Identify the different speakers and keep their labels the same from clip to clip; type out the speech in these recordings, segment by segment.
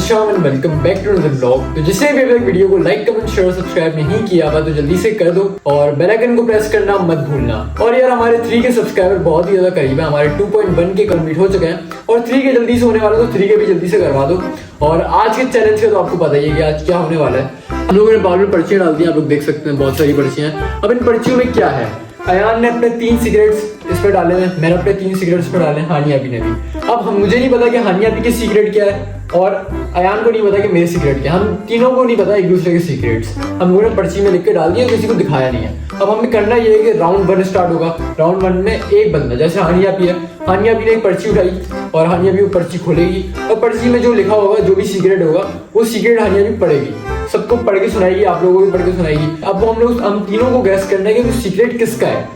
Speaker 1: शाम and welcome back to the blog. तो जिसने भी अभी वीडियो को लाइक कमेंट शेयर और सब्सक्राइब नहीं किया हुआ तो जल्दी से कर दो और बेल आइकन को प्रेस करना मत भूलना। और यार हमारे 3 के सब्सक्राइबर बहुत ही ज्यादा करीब है, हमारे 2.1 के कंप्लीट हो चुके हैं और 3 के जल्दी से होने वाला, तो 3 के भी जल्दी से करवा दो। और आज के चैलेंज का तो आपको पता ही है कि आज क्या होने वाला है। हम लोगों ने बाल में पर्चियां डाल दी, आप लोग देख सकते हैं बहुत सारी पर्चियां। अब इन पर्चियों में क्या है, अयान ने अपने 3 सिगरेट्स इस पे डाले हैं, मैंने अपने 3 सिगरेट्स पे डाले हैं, हानिया भी ने भी। अब मुझे नहीं पता कि हानिया भी के सीक्रेट क्या है और अयान को नहीं पता कि मेरे सीक्रेट क्या है। हम तीनों को नहीं पता एक दूसरे के सीक्रेट्स। हम लोगों ने पर्ची में लिख के डाल दिया, किसी को दिखाया नहीं है। अब हमें करना ये है कि राउंड 1 स्टार्ट होगा। राउंड 1 में एक बंदा, जैसे हानिया भी है, हानिया भी ने एक पर्ची उठाई और हानिया भी वो पर्ची खोलेगी और पर्ची में जो लिखा होगा, जो भी सीक्रेट होगा, वो सीक्रेट हानिया भी पढ़ेगी, सबको पढ़ के सुनाएगी, आप लोगों को भी पढ़ के सुनाएगी। अब हम तीनों को गैस करना है कि वो सीक्रेट किसका है।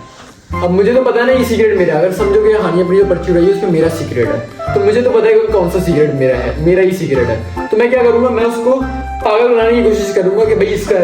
Speaker 1: अब मुझे तो पता है ना ये सीक्रेट मेरा, अगर समझो कि हानिया अपनी जो पर्ची उठाई है उसमें मेरा सीक्रेट है, तो मुझे तो पता है कि कौन सा सीक्रेट मेरा है, मेरा ही सीक्रेट है। तो मैं क्या करूंगा, मैं उसको पागल बनाने की कोशिश करूंगा कि भाई इसका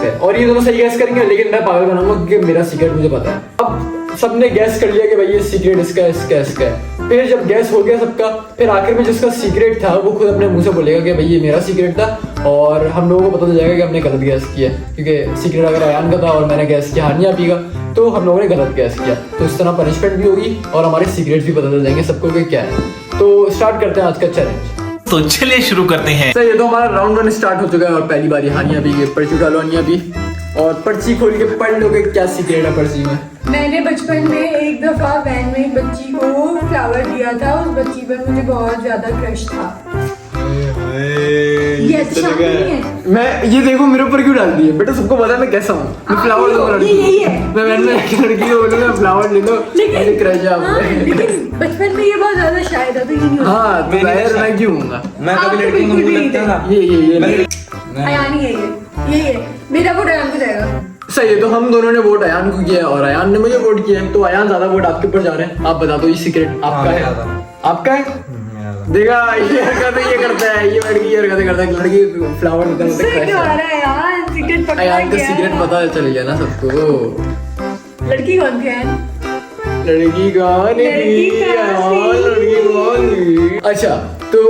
Speaker 1: है और ये दोनों सही गैस करेंगे, लेकिन मैं पागल बनाऊंगा क्योंकि मेरा सीक्रेट मुझे पता है। अब सबने गैस कर लिया कि भाई ये सीक्रेट इसका है। फिर जब गैस हो गया सबका, फिर आखिर में जिसका सीक्रेट था वो खुद अपने मुंह से बोलेगा कि भाई ये मेरा सीक्रेट था और हम लोगों को पता चल जाएगा कि हमने गलत गैस किया, क्योंकि सीक्रेट अगर अयान का था और मैंने गैस किया हानिया पी का, तो हम लोगों ने गलत गैस किया। तो इस तरह पनिशमेंट भी होगी और हमारे सीक्रेट भी पता चल जाएंगे सबको कि क्या है। तो स्टार्ट करते हैं आज का चैलेंज।
Speaker 2: तो चलिए शुरू करते हैं।
Speaker 1: सर ये तो हमारा राउंड 1 स्टार्ट हो चुका है और पहली बारी हानिया भी पर्ची डालो, हानिया भी और पर्ची खोल के पढ़ लो कि क्या सीक्रेट है पर्ची में।
Speaker 3: मैंने बचपन में एक दफा वैन में एक बच्ची को फ्लावर दिया था, उस बच्ची पर मुझे बहुत ज्यादा क्रश था। ये अच्छा नहीं है।
Speaker 1: मैं ये देखो मेरे ऊपर क्यों डाल दिए, बेटा सबको पता है मैं कैसा हूँ। मैं फ्लावर दूंगा लड़की को,
Speaker 3: यही है।
Speaker 1: मैं वैन में लड़की को बोलूंगा फ्लावर ले लो, मुझे क्रश है आप पे।
Speaker 3: लेकिन बचपन में ये बहुत ज्यादा शायद था, तो ये नहीं होता।
Speaker 1: हाँ तो जाहिर मैं क्यों हूँगा,
Speaker 2: मैं कभी लड़की को मुंह लगता था।
Speaker 1: ये
Speaker 3: अयान ही है, ये है मेरा वोट अयान को जाएगा।
Speaker 1: सही है। तो हम दोनों ने वोट अयान को किया और अयान ने मुझे वोट किया है, तो अयान ज्यादा वोट आपके ऊपर जा रहे हैं। आप बता दो ये सीक्रेट आपका है, आपका है। देखा ये हरकतें ये करता है, ये लड़की ये हरकतें करता है, लड़की फ्लावर देता है, अयान का सीक्रेट पता चल गया ना सबको।
Speaker 3: लड़की कौन थी अयान?
Speaker 1: लड़की कौन थी? अच्छा तो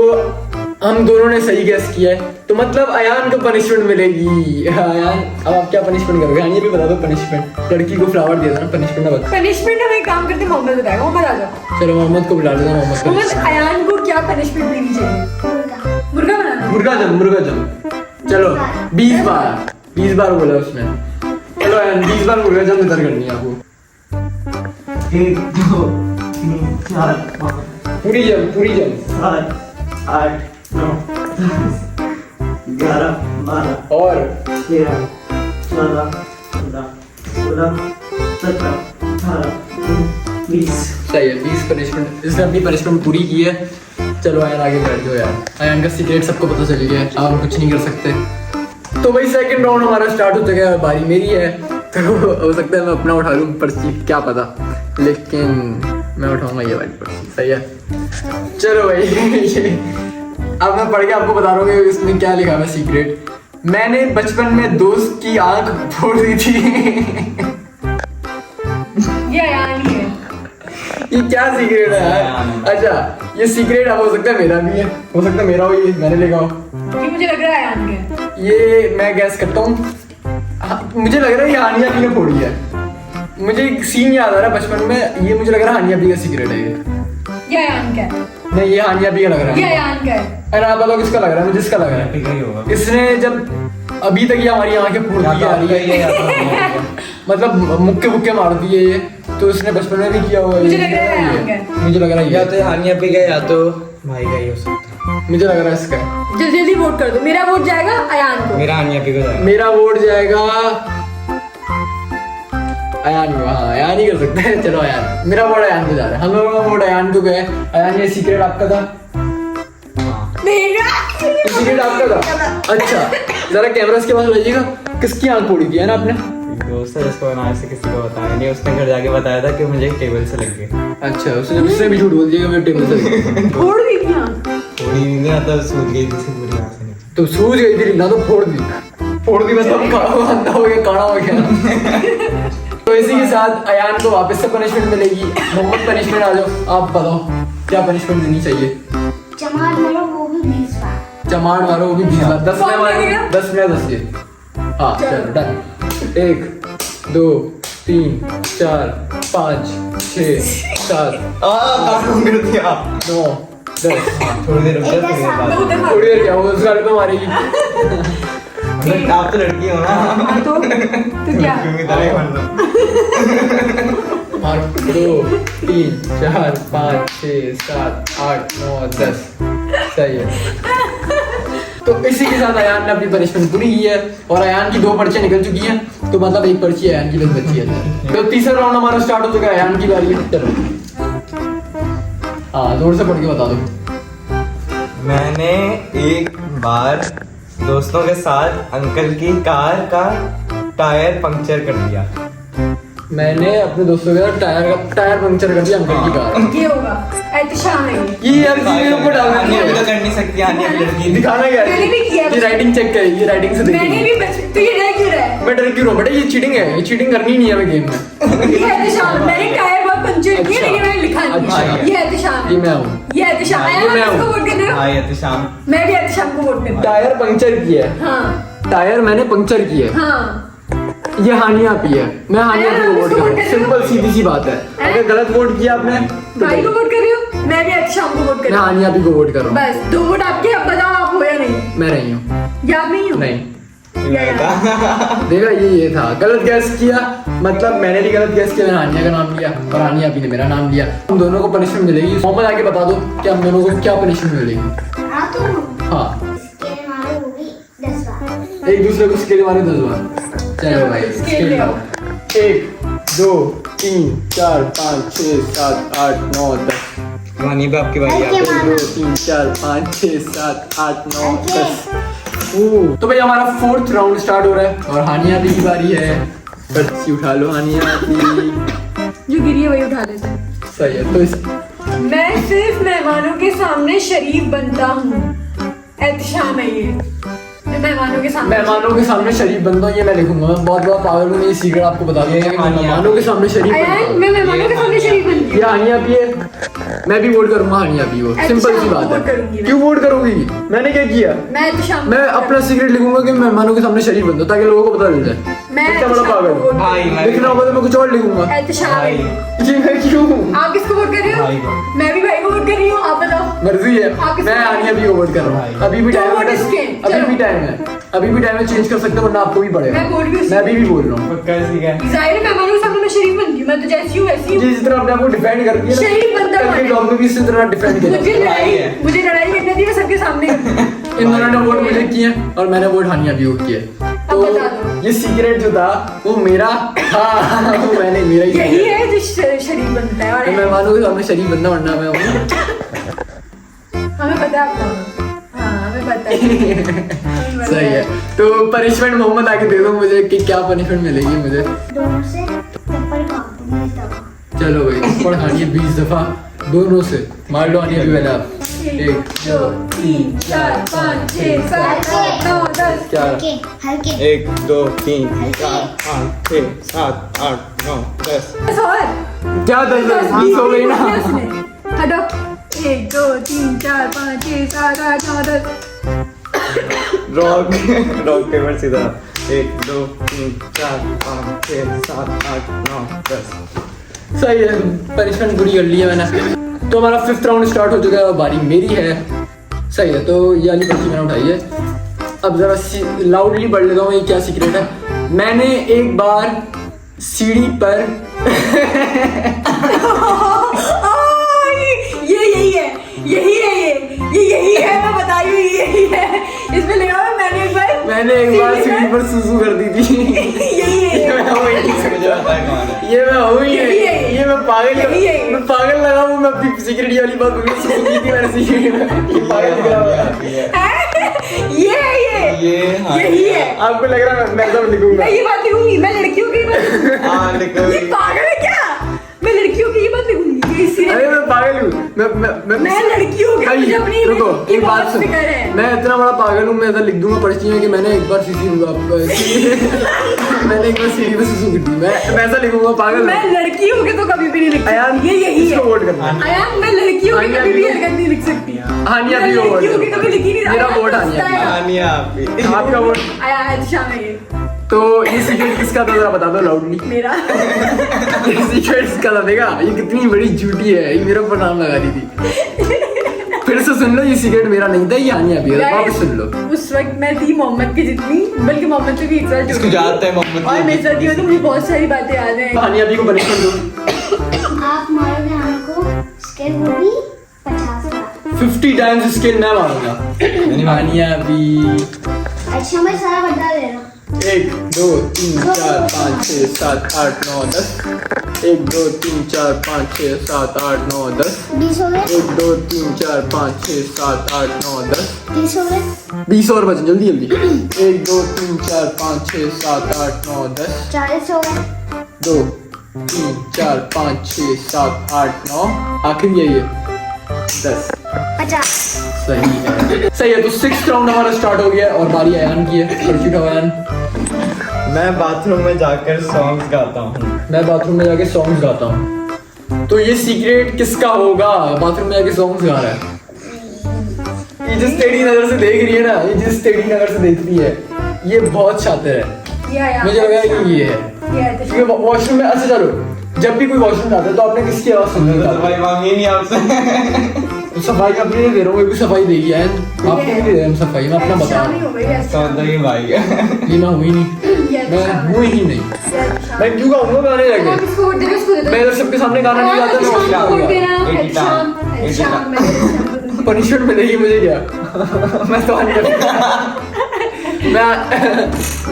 Speaker 1: हम दोनों ने सही गैस किया है, तो मतलब अयान को पनिशमेंट मिलेगी। अयान अब आप क्या पनिशमेंट करोगे? हाँ ये भी बता दो पनिशमेंट। लड़की को फ्लावर दिया था ना, पनिशमेंट बता।
Speaker 3: पनिशमेंट हम एक काम करते हैं, मोहम्मद बताएगा। मोहम्मद आ जाओ।
Speaker 1: चलो मोहम्मद को बुला लेना।
Speaker 3: मोहम्मद अयान को क्या पनिशमेंट देनी चाहिए? मुर्गा बनाना।
Speaker 1: मुर्गा जम। चलो 20 बार बोला उसने। चलो अयान 20 बार मुर्गा जम इधर करनी है आपको।
Speaker 4: 1 2 3 4 5
Speaker 1: पूरी जम
Speaker 4: 7 8 9 10 11 12
Speaker 1: और
Speaker 4: 13 14 15 16 17 18 20।
Speaker 1: सही है 20 पनिशमेंट। इसने अपनी पनिशमेंट पूरी की है। चलो अयान आगे बैठ जाओ यार, अयान का सीक्रेट सबको पता चल गया है, आप कुछ नहीं कर सकते। तो भाई सेकंड राउंड हमारा स्टार्ट हो चुका है, बारी मेरी है। तो हो सकता है मैं अपना उठा लूँ पर्ची, क्या पता, लेकिन मैं उठाऊंगा ये वाली पर्ची। सही है चलो भाई अब मैं पढ़ के आपको बता रहा हूँ इसमें क्या लिखा है सीक्रेट। मैंने बचपन में दोस्त की आंख फोड़ दी थी।
Speaker 3: ये अयान ही है।
Speaker 1: ये क्या सीक्रेट है यार? अच्छा ये सीक्रेट अब हो सकता है मेरा भी है, हो सकता है मेरा हो, ये मैंने लिखा हो।
Speaker 3: ये मुझे लग रहा है अयान का।
Speaker 1: ये मैं गैस करता हूँ, मुझे लग रहा है ये हानिया भी ने फोड़ी है। मुझे एक सीन याद आ रहा है बचपन में, ये मुझे लग रहा है हानिया भी का सीक्रेट है
Speaker 3: ये अयान का है।
Speaker 1: नहीं ये हानिया भी का लग रहा
Speaker 3: ये
Speaker 1: है।
Speaker 3: अयान का है।
Speaker 1: अरे आप बताओ किसका लग रहा है? मुझे इसका लग रहा है। इसने जब अभी तक ये हमारी आंखें फोड़ती आ रही है, मतलब मुक्के मारती है ये, तो इसने बचपन में भी किया हुआ है।
Speaker 3: मुझे लग रहा है अयान का है।
Speaker 1: मुझे लग रहा है
Speaker 2: या तो हानिया पी गया या तो भाई का ही हो सकता है।
Speaker 1: मुझे लग रहा है इसका है।
Speaker 3: जल्दी जल्दी वोट कर दो। मेरा वोट जाएगा अयान को।
Speaker 2: मेरा हानिया पी गया।
Speaker 1: मेरा वोट जाएगा अयान को। हाँ अयान ही कर सकता है। चलो अयान, मेरा वोट अयान को जा रहा है। हम लोगों का वोट अयान को गया। अयान ये सीक्रेट आपका था? सीक्रेट आपका था? अच्छा जरा कैमरा के पास लाइएगा। किसकी आंख फोड़ी थी है ना आपने?
Speaker 2: दोस्त है जिसको बनाया से किसी को बताया नहीं, उसने घर जाके बताया था कि मुझे एक टेबल से लग गई।
Speaker 1: अच्छा उसने भी झूठ बोल दिया कि मैं टेबल से
Speaker 3: फोड़ दी थी आंख।
Speaker 2: थोड़ी नहीं आता, सूझ गई थी पूरी आंख से।
Speaker 1: तो सूझ गई थी ना, तो फोड़ दी मतलब अंधा हो गया, काड़ा हो गया। तो इसी के साथ अयान को वापस से पनिशमेंट मिलेगी। मोहम्मद पनिशमेंट आ जाओ, आप बताओ क्या पनिशमेंट देनी चाहिए?
Speaker 5: जमात में वो भी 20 बार।
Speaker 1: चमाड़ मारो वो भी 20 बार 10 में
Speaker 3: कौन
Speaker 1: मारो
Speaker 3: लगेगा?
Speaker 1: 10 में 10 ये हाँ चलो डन 1 2 3 4 5 6 7
Speaker 2: काम कर दिया
Speaker 1: 9 10
Speaker 2: थोड़ी देर रुक जा थोड़ी देर बाद।
Speaker 3: दो दफा
Speaker 1: थोड़ी देर क्या होगा उस गाड़ी पे मारेगी
Speaker 2: आप तो लड़की हो ना
Speaker 3: हाँ, तो क्या
Speaker 2: क्योंकि तरह ही बन लो
Speaker 1: मारो 2 3 4 5 6 7 8 9 10 सही है तो इसी के साथ अयान ने अपनी पनिशमेंट पूरी की है और अयान की 2 पर्चियां निकल चुकी हैं तो मतलब 1 पर्ची अयान की बस बची है तो तीसरा राउंड हमारा स्टार्ट हो चुका है अयान की बारी है चलो हाँ जोर से पढ़ के बता दो
Speaker 2: मैंने एक बार दोस्तों के साथ अंकल की कार का टायर पंक्चर कर दिया।
Speaker 1: मैंने अपने दोस्तों के साथ टायर पंक्चर कर दिया अंकल की कार
Speaker 3: ये होगा एहतशाम है ये
Speaker 1: ये यार किसी को डाल
Speaker 2: आनी अभी तो
Speaker 1: दिया
Speaker 2: कर नहीं सकती, आनी अभी लड़की
Speaker 1: दिखाना क्या
Speaker 3: मैंने भी किया।
Speaker 1: है ये राइटिंग चेक करेगी राइटिंग से
Speaker 3: मैंने
Speaker 1: देखेगी
Speaker 3: भी बच तो ये डर क्यों रहा है
Speaker 1: मैं डर क्यों रहा हूँ बेटा ये चीटिंग है ये चीटिंग करनी नहीं है हमें गेम में
Speaker 3: ये एहतशाम मैंने टायर बहुत पंचर किए
Speaker 1: अच्छा।
Speaker 3: लेकिन मैंने लिखा
Speaker 1: अच्छा।
Speaker 3: नहीं ये एहतशाम
Speaker 1: ये मैं हूँ
Speaker 3: ये एहतशाम
Speaker 2: हाँ,
Speaker 3: आया
Speaker 1: ये मैं
Speaker 3: आप
Speaker 1: हूँ।
Speaker 3: किसको वोट कर रहे हो
Speaker 2: हाँ ये तो शाम
Speaker 3: मैं भी एहतशाम को वोट करती हूँ
Speaker 1: टायर पंक्चर किया है
Speaker 3: हाँ
Speaker 1: टायर मैंने पंक्चर किया है
Speaker 3: हाँ
Speaker 1: ये हानिया पी है मैं हानिया पी को वोट कर रहा हूँ सिंपल सीधी सी बात है अगर गलत वोट किया आपने तो
Speaker 3: भाई को वोट कर रही हो मैं भी एहतशाम को वोट कर
Speaker 1: मैं
Speaker 3: रही हूँ
Speaker 1: हानिया पी को वोट कर रहा हूँ
Speaker 3: बस 2 वोट आपके अब बताओ आप हो या नहीं
Speaker 1: मैं नहीं हूँ
Speaker 3: याद नहीं हो
Speaker 1: नहीं
Speaker 3: या
Speaker 1: देखा ये था गलत गैस किया मतलब मैंने भी गलत गैस किया मैंने हानिया का नाम लिया और हानिया पी ने मेरा नाम लिया हम दोनों को पनिशमेंट मिलेगी मोहम्मद आके बता दो कि हम दोनों को क्या पनिशमेंट मिलेगी
Speaker 5: हाँ तो
Speaker 1: हाँ
Speaker 5: स्केल मारो होगी 10 बार।
Speaker 1: एक दूसरे को स्केल मारे 10 बार चलो भाई
Speaker 3: स्केल
Speaker 1: स्केल
Speaker 3: ले आओ।
Speaker 1: 1 2 3 4 5 6 7 8 9 10
Speaker 2: वहीं पे आपकी बारी है।
Speaker 1: 1 2 3 4 5 6 7 8 9 10 तो भाई हमारा 4th राउंड स्टार्ट हो रहा है और हानिया दी की बारी है पर्ची उठा लो हानिया दी
Speaker 3: जो गिरी है वही उठा लेते हैं
Speaker 1: सही है तो इस
Speaker 3: मैं सिर्फ मेहमानों के सामने शरीफ बनता हूँ एहतशाम है ये मैं मेहमानों के सामने
Speaker 1: मेहमानों के सामने शरीफ बनता हूँ ये मैं लिखूंगा मैं बहुत बड़ा पागल हूँ ये सीक्रेट आपको बता दिया कि मैं मेहमानों के सामने शरीफ बनता
Speaker 3: अयान
Speaker 1: हूँ
Speaker 3: मैं मेहमानों के सामने शरीफ बनती
Speaker 1: ये हानिया भी है मैं भी वोट करूंगा हानिया भी वो सिंपल सी बात
Speaker 3: वोट
Speaker 1: है
Speaker 3: करूंगी मैं।
Speaker 1: क्यों वोट करोगी मैंने क्या किया
Speaker 3: हूँ मैं एहतशाम
Speaker 1: मैं अपना सीक्रेट लिखूंगा कि मेहमानों के सामने शरीफ बनता हूँ ताकि लोगों को पता चल जाए
Speaker 3: मैं
Speaker 1: कितना बड़ा
Speaker 3: एहतशाम को
Speaker 1: पागल
Speaker 3: वोट
Speaker 2: भाई मैं
Speaker 1: लिखना होगा तो मैं कुछ और लिखूंगा
Speaker 3: एहतशाम है
Speaker 2: भाई।
Speaker 3: ये।
Speaker 1: ये मैं क्यों
Speaker 3: आप किसको वोट कर रहे
Speaker 2: भाई
Speaker 3: हो
Speaker 2: को।
Speaker 3: मैं भी भाई को वोट कर रही हूँ आप बताओ
Speaker 1: मर्जी है
Speaker 3: आप किसको
Speaker 1: मैं हानिया भी को वोट कर रहा हूँ अभी भी
Speaker 3: तो
Speaker 1: टाइम
Speaker 3: वोट
Speaker 1: है
Speaker 3: इसके,
Speaker 1: अभी
Speaker 3: चलो।
Speaker 1: भी टाइम है अभी भी टाइम है चेंज कर सकते हो वरना आपको भी पड़ेगा
Speaker 3: मैं वोट भी उसी-
Speaker 1: मैं अभी भी बोल रहा हूँ
Speaker 2: पक्का ठीक है।
Speaker 3: जाहिर है मेहमानों के सामने मैं शरीफ बनती हूँ मैं तो जैसी हूँ वैसी हूँ
Speaker 1: ये जिस तरह अपने आप को डिफेंड करती है
Speaker 3: शरीफ बनता
Speaker 1: कल के
Speaker 3: हूँ।
Speaker 1: ब्लॉग में भी इसी तरह डिफेंड
Speaker 3: मुझे
Speaker 1: किया
Speaker 3: मुझे लड़ाई करनी थी मैं सबके सामने करती हूँ।
Speaker 1: इन दोनों ने वोट मुझे किए और मैंने वोट हानिया भी को किए तो
Speaker 3: अब बता दो।
Speaker 1: ये सीक्रेट जो था वो मेरा था वो मैंने मेरा ही
Speaker 3: यही
Speaker 1: किया।
Speaker 3: है जो शरीफ बनता है
Speaker 1: तो
Speaker 3: और
Speaker 1: मेहमानों के सामने शरीफ बनना वरना मैं हूँ
Speaker 3: हमें पता है आप कौन हो। हाँ हमें पता है हमें पता
Speaker 1: सही है तो पनिशमेंट मोहम्मद आके दे दो मुझे कि क्या पनिशमेंट मिलेगी मुझे
Speaker 5: दोनों से चप्पल काट दूंगी तब।
Speaker 1: चलो भाई थप्पड़ खानी है 20 दफा दोनों से मार लो आनी अभी पहले आप 1
Speaker 3: 2 3 4 5 6 7 8 9 10
Speaker 1: क्या
Speaker 5: हल्के हल्के
Speaker 2: 1 2 3 4 5 6 7 8 9 10।
Speaker 3: बस और
Speaker 1: क्या 10 20 हो गई ना
Speaker 3: हटो 1 2 3 4 5 6 7 8 9 10
Speaker 2: रॉक रॉक पेपर सीधा 1 2 3 4 5 6 7 8 9 10।
Speaker 1: सही है पनिशमेंट पूरी कर ली है मैंने तो हमारा 5th राउंड स्टार्ट हो चुका है बारी मेरी है सही है तो ये वाली पर्ची मैंने उठाई है अब जरा लाउडली पढ़ लेता हूँ ये क्या सीक्रेट है मैंने एक बार सीढ़ी पर
Speaker 3: ये यही है यही है मैं बता रही हूँ यही है इसमें लिखा हुआ है मैंने एक बार
Speaker 1: सीढ़ी पर सुसु कर दी थी
Speaker 3: यही है
Speaker 1: ये मैं हूँ ही नहीं
Speaker 2: मुझे पता है कौन है।
Speaker 1: ये मैं हूँ ही
Speaker 3: यही है।
Speaker 1: ये मैं पागल
Speaker 3: यही है।
Speaker 1: मैं पागल लगा हूँ मैं अपनी सिक्योरिटी वाली बात बोली सुसु की थी मैंने सीढ़ी में ये पागल दिख रहा है
Speaker 3: ये
Speaker 2: हाँ।
Speaker 3: यही है
Speaker 1: आपको लग रहा है मैं सब लिखूंगा
Speaker 3: मैं ये बात लिखूंगी मैं लड़कियों की बात
Speaker 2: हाँ लिखो
Speaker 3: ये पागल है क्या मैं लड़कियों की ये बात लिखूंगी ये इसीलिए
Speaker 1: अरे मैं पागल हूँ
Speaker 3: मैं लड़कियों की
Speaker 1: भाई,
Speaker 3: मुझे अपनी
Speaker 1: रुको
Speaker 3: की
Speaker 1: एक बात
Speaker 3: बहुत
Speaker 1: सुन
Speaker 3: फिक्र है
Speaker 1: मैं इतना बड़ा पागल हूँ मैं ऐसा लिख दूंगा पर्ची में कि मैंने एक बार सीसी मैंने एक बार सीढ़ी पे सुसु कर दी। मैं ऐसा लिखूंगा पागल।
Speaker 3: मैं लड़की हूँ तो कभी भी नहीं लिख
Speaker 1: अयान
Speaker 3: सकती। ये यही है।
Speaker 1: इसको वोट करना।
Speaker 3: अयान मैं लड़की हूँ
Speaker 1: हानिया
Speaker 3: कभी भी
Speaker 1: भी-
Speaker 3: हरकत नहीं लिख सकती।
Speaker 1: हानिया भी
Speaker 3: मैं
Speaker 1: वोट
Speaker 3: लड़की हूँ कि कभी लिखी नहीं।
Speaker 1: मेरा
Speaker 3: अयान
Speaker 1: वोट
Speaker 3: तो
Speaker 1: हानिया भी।
Speaker 3: है।
Speaker 2: हानिया आप भी।
Speaker 1: आपका वोट।
Speaker 3: अयान शाम है ये
Speaker 1: तो ये सीक्रेट किसका था जरा बता दो लाउडली।
Speaker 3: मेरा।
Speaker 1: ये सीक्रेट किसका था देखा, ये कितनी बड़ी झूठी है, ये मेरे ऊपर नाम लगा दी थी। फिर से सुन लो, ये सीक्रेट मेरा नहीं था, ये हानिया भी है। वापस सुन लो।
Speaker 3: उस वक्त मैं थी मोहम्मद की जितनी, बल्कि मोहम्मद से भी एक साल
Speaker 2: इसको
Speaker 3: छोटी।
Speaker 2: जानते हैं मोहम्मद
Speaker 3: और
Speaker 2: की।
Speaker 3: मेरे साथ ये तो मुझे बहुत सारी बातें याद हैं।
Speaker 1: हानिया भी को पनिशमेंट दो।
Speaker 5: आप मारोगे हमको स्केल होगी 50 का।
Speaker 1: 50 टाइम्स स्केल मैं मारूंगा। हानिया भी
Speaker 5: अच्छा मैं सारा बता दे रहा हूँ।
Speaker 1: 1 2 3 4 5 6 7 8 9 10। 1 2 3 4 5 6 7 8 9 10।
Speaker 5: 20 हो गए।
Speaker 1: 1 2 3 4 5 6 7 8 9 10।
Speaker 5: 30 हो गए।
Speaker 1: 20 और बचे, जल्दी जल्दी। 1 2 3 4 5 6 7 8 9 10।
Speaker 5: 40 हो गए।
Speaker 1: 2 3 4 5 6 7 8 9, आखिर यही है 10।
Speaker 5: 50।
Speaker 1: सही है, सही है। तो 6th राउंड हमारा स्टार्ट हो गया है और बारी अयान की है। परचूट अयान।
Speaker 2: मैं बाथरूम में जाकर सॉन्ग्स गाता हूँ।
Speaker 1: मैं बाथरूम में जाके सॉन्ग्स गाता हूँ। तो ये सीक्रेट किसका होगा? बाथरूम में जाके सॉन्ग्स गा रहा है। ये जिस टेढ़ी नजर से देख रही है ना, ये जिस टेढ़ी नजर से देखती है, ये बहुत शातिर है।
Speaker 3: ये अयान।
Speaker 1: मुझे लगा कि ये है,
Speaker 3: ये है तो-
Speaker 1: क्योंकि वॉशरूम में। अच्छा चलो, जब भी कोई वॉशरूम जाता है तो आपने किसकी आवाज सुननी है?
Speaker 2: भाई मांगी नहीं आपसे।
Speaker 1: तो सफाई अपनी नहीं दे रहा हूँ, मैं भी सफाई देगी है। आपको नहीं दे रहे हम सफाई, मैं अपना बता
Speaker 3: शाम
Speaker 1: रहा
Speaker 3: ही
Speaker 1: हूँ।
Speaker 3: हो गई ऐसे।
Speaker 2: समझ ही भाई।
Speaker 1: ये मैं हुई नहीं,
Speaker 3: ये
Speaker 1: मैं
Speaker 3: शाम।
Speaker 1: हुई ही नहीं।
Speaker 3: ये शाम।
Speaker 1: मैं क्यों गाऊंगा गाने
Speaker 3: अयान
Speaker 1: लगे?
Speaker 3: इसको वोट दे दो, इसको दे दो।
Speaker 1: मैं इधर सबके सामने गाना नहीं गाता, मैं वॉशरूम
Speaker 3: शाम को वोट देना।
Speaker 1: गाऊंगा।
Speaker 2: एक ही
Speaker 3: शाम।
Speaker 2: टाइम, एक ही
Speaker 3: शाम
Speaker 2: टाइम।
Speaker 3: मैं दे दूँ।
Speaker 1: पनिशमेंट मिलेगी मुझे क्या? मैं तो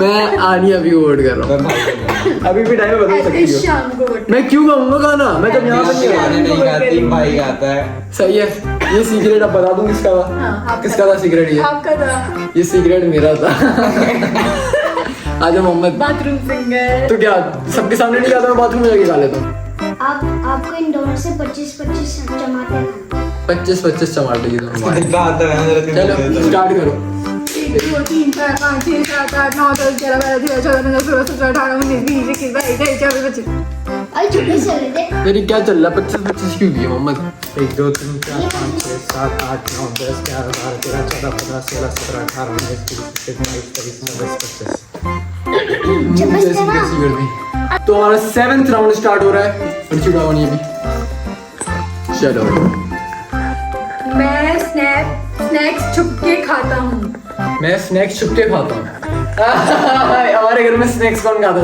Speaker 1: मैं आनिया भी वोट कर रहा
Speaker 2: मैं भाई को
Speaker 1: हूँ। अभी भी टाइम बदल
Speaker 3: ऐसे
Speaker 1: सकती हो।
Speaker 3: शाम को वोट।
Speaker 1: मैं क्यों गाऊंगा गाना? मैं जब यहाँ पर
Speaker 2: गाने नहीं गाती, भाई गाता है।
Speaker 1: सही है। ये सीक्रेट अब बता दूं किसका था?
Speaker 3: हाँ, आपका
Speaker 1: किसका था सीक्रेट ये?
Speaker 3: आपका था
Speaker 1: ये सीक्रेट मेरा था। आजा मोहम्मद।
Speaker 3: Bathroom singer.
Speaker 1: तो क्या सबके सामने नहीं गाता, मैं बाथरूम में जाके गा लेता हूँ।
Speaker 5: आपको इन दोनों से 25-25 जमाते हैं।
Speaker 1: 25-25 टमाटर की दोनों बार।
Speaker 2: कितना आता है जरा
Speaker 1: चलो स्टार्ट करो।
Speaker 3: 1 2 3 4 5 6 7 8 9 10 11 12 13 14 15 16 17 18 19 20 21 22 23 24 25।
Speaker 5: अरे छुट्टी चल रहे थे।
Speaker 1: मेरी क्या चल रहा है? 25-25 क्यों दिए मोहम्मद?
Speaker 2: 1 2 3 4 5 6 7 8 9 10 11 12 13 14 15 16 17 18 19 20 21 22 23 24 25।
Speaker 1: मुंह जैसी कैसी कर दी। तो हमारा 7th राउंड स्टार्ट हो रहा है। परचूट आवानी अभी। चलो
Speaker 3: मैं स्नैक्स छुप के खाता हूँ।
Speaker 1: मैं स्नैक्स छुप के खाता हूँ। हमारे घर में स्नैक्स कौन खाता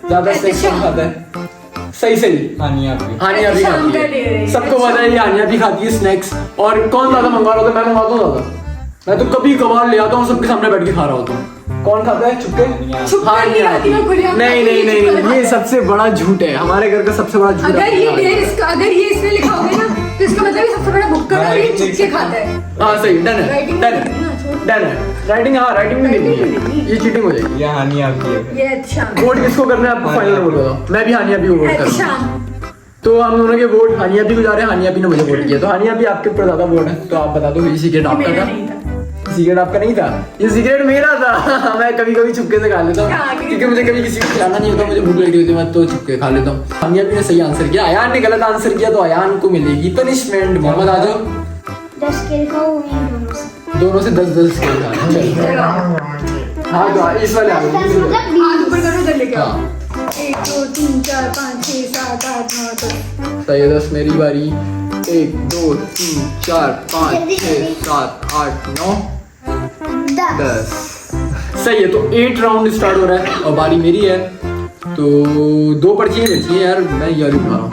Speaker 1: ज्यादा स्नैक्स कौन खाता है? सही सही।
Speaker 2: हानिया भी।
Speaker 1: हानिया भी
Speaker 3: शाम
Speaker 1: खाती
Speaker 3: का दे रहे
Speaker 1: है,
Speaker 3: हैं।
Speaker 1: सबको पता है ये हानिया भी खाती है स्नैक्स। और कौन ज्यादा मंगवा रहा होता है? मैं मंगवाता हूँ ज्यादा। मैं तो कभी कभार ले आता हूँ, सबके सामने बैठ के खा रहा होता हूँ। कौन खाता है छुप के?
Speaker 3: छुप के नहीं खाती मैं, खुलेआम
Speaker 1: नहीं
Speaker 3: खाती
Speaker 1: नहीं
Speaker 3: हूँ,
Speaker 1: नहीं
Speaker 3: छुप के
Speaker 1: नहीं, ये
Speaker 3: खाता
Speaker 1: सबसे बड़ा झूठ है। हमारे घर का सबसे बड़ा झूठ
Speaker 3: अगर
Speaker 1: है।
Speaker 3: ये ढेर इसका, अगर ये इसमें लिखा होगा ना तो इसका मतलब ये सबसे बड़ा भुक्कड़ है और ये छुप के खाता है।
Speaker 1: हाँ सही, डन है,
Speaker 3: Writing
Speaker 1: डन
Speaker 3: में
Speaker 1: है,
Speaker 3: ना, छोड़।
Speaker 1: डन है। राइटिंग, हाँ राइटिंग में
Speaker 3: Writing में
Speaker 1: नहीं
Speaker 3: नहीं।
Speaker 1: ये चीटिंग हो जाएगी।
Speaker 2: ये हानिया भी है।
Speaker 3: ये शाम।
Speaker 1: वोट किसको करना है आपको फाइनल वोट बताओ। मैं भी हानिया भी वोट कर रहा हूँ।
Speaker 3: शाम।
Speaker 1: तो हम दोनों के वोट हानिया भी को जा रहे हैं। हानिया भी ने मुझे वोट किया, तो हानिया भी आपके ऊपर ज्यादा वोट है। तो आप बता दो ये सीक्रेट आपका
Speaker 3: मेरा
Speaker 1: था?
Speaker 3: नहीं था।
Speaker 1: सीक्रेट आपका नहीं था, ये सीक्रेट मेरा था। मैं कभी कभी छुपके से खा लेता हूँ
Speaker 3: हाँ,
Speaker 1: क्योंकि मुझे कभी किसी को खिलाना नहीं होता, मुझे भूख लगी होती है, मैं तो छुपके खा लेता हूँ। हानिया भी ने सही आंसर किया, अयान ने गलत आंसर किया, तो अयान को मिलेगी पनिशमेंट। मोहम्मद आ जाओ।
Speaker 5: 10 स्केल का वो इन दोनों से।
Speaker 1: दोनों से 10-10 स्केल खाना। चलो हाँ तो इस वाले आ
Speaker 5: 10
Speaker 1: जाओ।
Speaker 5: मतलब
Speaker 3: हाथ ऊपर करो, इधर लेके आओ।
Speaker 1: हाँ
Speaker 3: 1 2 3 4 5 6 7 8 9 10।
Speaker 1: सही है। 10 मेरी बारी। 1 2 3 4 5
Speaker 5: जल्दी,
Speaker 1: 6
Speaker 5: जल्दी।
Speaker 1: 7 8 9
Speaker 5: 10।
Speaker 1: 10। सही है। तो 8 राउंड स्टार्ट हो रहा है और बारी मेरी है। तो 2 पर्चियाँ बची हैं यार, मैं ये वाली उठा रहा हूँ।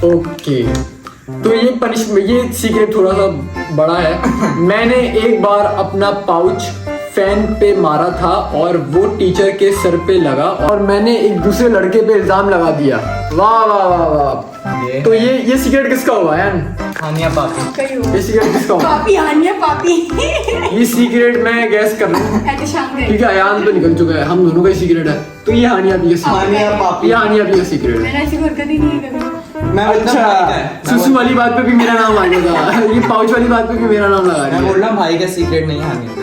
Speaker 1: ओके, तो ये पनिशमेंट, ये सीक्रेट थोड़ा सा बड़ा है। मैंने एक बार अपना पाउच फैन पे मारा था और वो टीचर के सर पे लगा और मैंने एक दूसरे लड़के पे इल्जाम लगा दिया। वाह वाह वाह वाह। तो ये सीक्रेट किसका हुआ यार?
Speaker 2: हानिया पापी।
Speaker 3: कहीं हो।
Speaker 1: ये सीक्रेट किसका हुआ?
Speaker 3: पापी हानिया पापी।
Speaker 1: ये सीक्रेट मैं गैस कर रहा हूँ
Speaker 3: ऐसे शाम में।
Speaker 1: क्योंकि अयान तो निकल चुका है, हम दोनों का ही सीक्रेट है। तो ये हानिया भी
Speaker 2: हानिया पापी।
Speaker 1: ये हानिया भी का सीक्रेट है।
Speaker 3: मैंने ऐसी हरकत ही नहीं है कभी।
Speaker 2: मैं
Speaker 1: अच्छा सुसु वाली बात पे भी मेरा नाम आ गया था, ये पाउच वाली बात पे भी मेरा नाम लगा
Speaker 2: मैं
Speaker 1: दिया।
Speaker 2: बोल रहा हूँ भाई का सीक्रेट नहीं है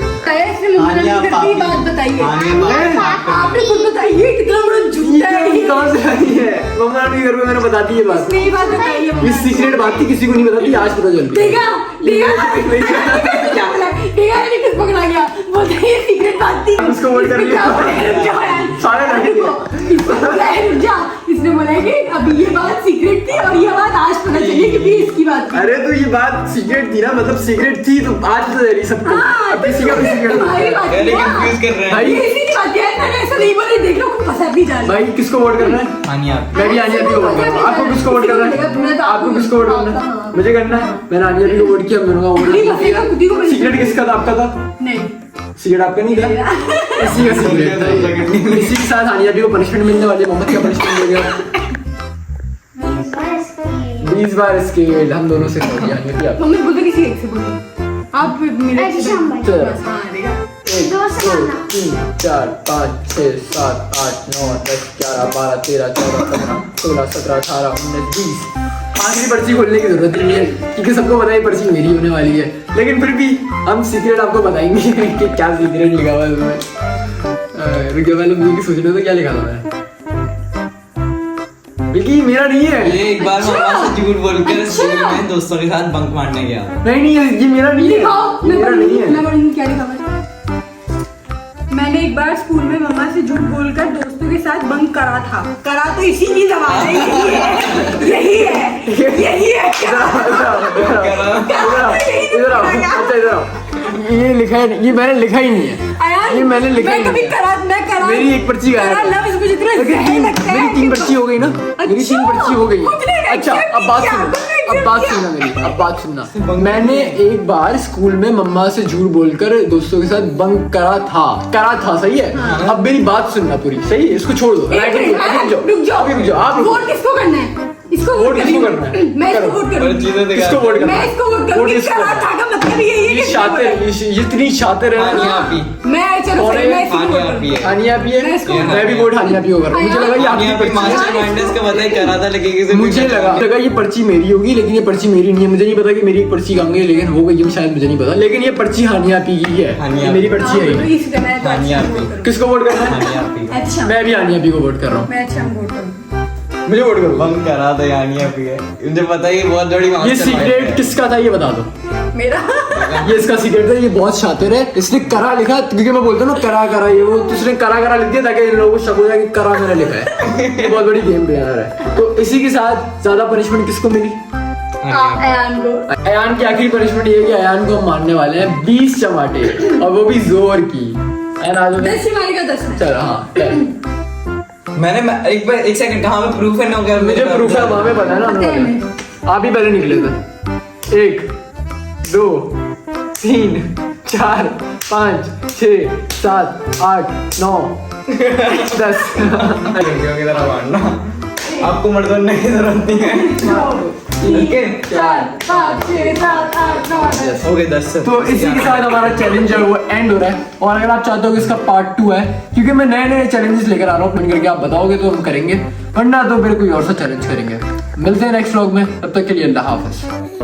Speaker 3: इसने करती बात बताइए, आपने खुद बताइए कितना बड़ा झूठा है ये।
Speaker 1: कहाँ से आई है? मम्मा ने घर पे मैंने बता दी ये बात।
Speaker 3: इसने ये बात बताई है।
Speaker 1: ये सीक्रेट बात थी, किसी को नहीं बताती, आज पता चल गई।
Speaker 3: देखा क्या बोला, देखा मैंने किस पकड़ा गया, वो तो ये सीक्रेट बात थी।
Speaker 1: उसको वोट कर लिया। सारे लगे
Speaker 3: जा, इसने बोला कि अभी ये बात सीक्रेट थी और ये बात आज पता चली कि भी इसकी बात थी।
Speaker 1: अरे तो ये बात सीक्रेट थी ना, मतलब सीक्रेट थी तो आज पता चली सबको। अब किसी का भी सीक्रेट
Speaker 3: तुम्हारी बात
Speaker 2: पहले
Speaker 3: थी ना।
Speaker 2: कंफ्यूज कर रहे हैं।
Speaker 1: भाई
Speaker 3: ये इसी की बात है, मैंने ऐसा नहीं बोला, देख लो पसंद नहीं जा रहा।
Speaker 1: भाई किसको वोट करना है?
Speaker 2: हानिया
Speaker 1: मैं भी आनिया भी को वोट कर रहा हूँ। आपको किसको वोट करना है? आपको किसको वोट करना है? मुझे करना है। मैंने आनिया भी को वोट किया, मैंने कहा वोट। सीक्रेट किसका था? आपका था?
Speaker 3: नहीं,
Speaker 1: सीक्रेट आपका नहीं था? इसी का सीक्रेट था ये। इसी के साथ आनिया भी को पनिशमेंट मिलने वाली है। मोहम्मद का पनिशमेंट हो गया 20 बार स्केल हम दोनों से कर दिया। आनिया भी आप
Speaker 3: मम्मी बोलते किसी एक से बोलो, आप मेरे
Speaker 5: अच्छा, शाम भाई।
Speaker 1: चलो।
Speaker 3: हाँ, देखा।
Speaker 1: 1 2 3 4 5 6 7 8 9 10 11 12 13 14 15 16 17 18 19 20 आखिरी पर्ची खोलने की जरूरत नहीं है क्योंकि सबको पता है पर्ची मेरी होने वाली है, लेकिन फिर भी हम सीक्रेट आपको बताएंगे कि क्या सीक्रेट लिखा हुआ है उसमें। रुकिए पहले मुझे सोचने तो क्या लिखा था मैंने, बल्कि मेरा नहीं है।
Speaker 2: ये एक बार मम्मा से झूठ बोलकर स्कूल में दोस्तों के साथ बंक मारने गया।
Speaker 1: नहीं ये मेरा नहीं है,
Speaker 3: दिखाओ,
Speaker 1: ये मेरा नहीं है।
Speaker 3: मैं पढ़ूंगी, क्या लिखा हुआ है? मैंने एक बार स्कूल में मम्मा से झूठ बोलकर दोस्तों के साथ बंक करा था। करा तो इसी की जवाब है, यही है।
Speaker 1: इधर आओ, अच्छा इधर आओ। ये लिखा है, ये मैंने लिखा ही नहीं है। ये मैंने लिखा ही
Speaker 3: मैं कभी
Speaker 1: नहीं है।
Speaker 3: करा
Speaker 1: मेरी एक पर्ची गायब है।
Speaker 3: लफ्ज़ मुझे इतना
Speaker 1: लेकिन
Speaker 3: जहर लगता है
Speaker 1: मेरी 3 पर्ची हो गई ना, मेरी 3 पर्ची हो गई
Speaker 3: खुद ने
Speaker 1: है। अच्छा
Speaker 3: reject
Speaker 1: अब बात
Speaker 3: किया,
Speaker 1: सुनो,
Speaker 3: खुद ने
Speaker 1: अब
Speaker 3: reject
Speaker 1: बात
Speaker 3: किया।
Speaker 1: सुनना मेरी, अब बात सुनना। मैंने एक बार स्कूल में मम्मा से झूठ बोलकर दोस्तों के साथ बंक करा था, सही है। अब मेरी बात सुनना पूरी, सही है, इसको छोड़ दो।
Speaker 3: एक मिनट, रुक जाओ।
Speaker 1: अभी रुक जाओ, आप रुक जाओ।
Speaker 3: वोट किसको करना है? इसको
Speaker 1: वोट किसको
Speaker 3: करूंगी।
Speaker 1: करना है?
Speaker 3: मैं इसको
Speaker 1: करो।
Speaker 3: वोट
Speaker 2: और
Speaker 3: करूंगी।
Speaker 2: चीजें दिखा।
Speaker 1: किसको वोट करना
Speaker 3: मैं
Speaker 1: है?
Speaker 3: इसको वोट
Speaker 1: वोट
Speaker 3: करूंगी।
Speaker 1: किसको
Speaker 3: करा
Speaker 1: करना
Speaker 3: था
Speaker 1: है?
Speaker 3: का मतलब यही है
Speaker 1: ये
Speaker 3: कि
Speaker 1: शातिर, ये इतनी शातिर है।
Speaker 2: हानिया आप ही।
Speaker 3: मैं चलो
Speaker 1: कौन
Speaker 3: सही,
Speaker 1: है?
Speaker 3: मैं इसको वोट
Speaker 2: हानिया आप ही
Speaker 3: करूंगी।
Speaker 2: है।
Speaker 1: हानिया भी है,
Speaker 3: मैं इसको
Speaker 1: मैं भी वोट हानिया भी को कर रहा हूँ। मुझे लगा ये
Speaker 2: हानिया
Speaker 1: आपकी
Speaker 2: भी
Speaker 1: पर्ची है।
Speaker 2: मास्टरमाइंडर्स का पता है करा था लेकिन किसी ने
Speaker 1: मुझे लगा ये पर्ची मेरी होगी, लेकिन ये पर्ची मेरी नहीं है। मुझे नहीं पता कि मेरी एक पर्ची कहाँ गई, लेकिन हो गई ये शायद मुझे नहीं पता, लेकिन ये पर्ची हानिया पी की है।
Speaker 2: हानिया
Speaker 1: ये मेरी
Speaker 2: पी।
Speaker 1: पर्ची है
Speaker 3: हाँ, तो
Speaker 1: ही।
Speaker 3: इसलिए मैं तो
Speaker 2: हानिया
Speaker 3: अच्छा
Speaker 2: आप
Speaker 3: वोट
Speaker 2: ही।
Speaker 3: करूंगी।
Speaker 1: किसको वोट करना है?
Speaker 2: हानिया आप ही।
Speaker 3: अच्छा,
Speaker 1: मैं भी हानिया पी को वोट कर रहा हूँ।
Speaker 3: मैं अच्छा वोट करूंगी।
Speaker 1: मुझे वोट करो।
Speaker 2: बंक करा था हानिया आप ही है। मुझे पता है ये बहुत बड़ी
Speaker 1: ये
Speaker 2: mastermind
Speaker 1: सीक्रेट
Speaker 2: है।
Speaker 1: किसका था ये बता दो।
Speaker 3: मेरा
Speaker 1: ये इसका सीक्रेट था, ये बहुत शातिर है। इसने करा लिखा, क्योंकि मैं बोलता हूँ ना करा ये वो, तो उसने करा लिख दिया ताकि इन लोगों को शक हो जाए कि करा मैंने लिखा है। ये बहुत बड़ी गेम प्लेयर है। तो इसी के साथ ज्यादा पनिशमेंट किसको मिली?
Speaker 3: अयान को।
Speaker 1: अयान की आखिरी पनिशमेंट ये है कि अयान को हम मारने वाले हैं 20 चमाटे, और वो भी जोर की। अयान आ जाओ।
Speaker 3: 10 ही मारेगा, 10 में।
Speaker 1: चलो हाँ चल।
Speaker 2: एक सेकंड कहाँ पे प्रूफ है ना अगर
Speaker 1: मुझे प्रूफ है, वहां पे पता है ना हमें पता है। आप ही पहले निकले थे। 1 2 3 4 5 6 7 8 9 10
Speaker 2: तरह मारना आपको मर्दाने की जरूरत नहीं है।
Speaker 3: 3 4 5 6 7 8 9 10।
Speaker 2: हो गए 10
Speaker 1: तो इसी के साथ हमारा चैलेंज है वो एंड हो रहा है। और अगर आप चाहते हो कि इसका पार्ट 2 है, क्योंकि मैं नए चैलेंजेस लेकर आ रहा हूँ, कमेंट करके आप बताओगे तो हम करेंगे, वरना तो फिर कोई और सा चैलेंज करेंगे। मिलते हैं नेक्स्ट व्लॉग में, तब तक के लिए अल्लाह हाफिज।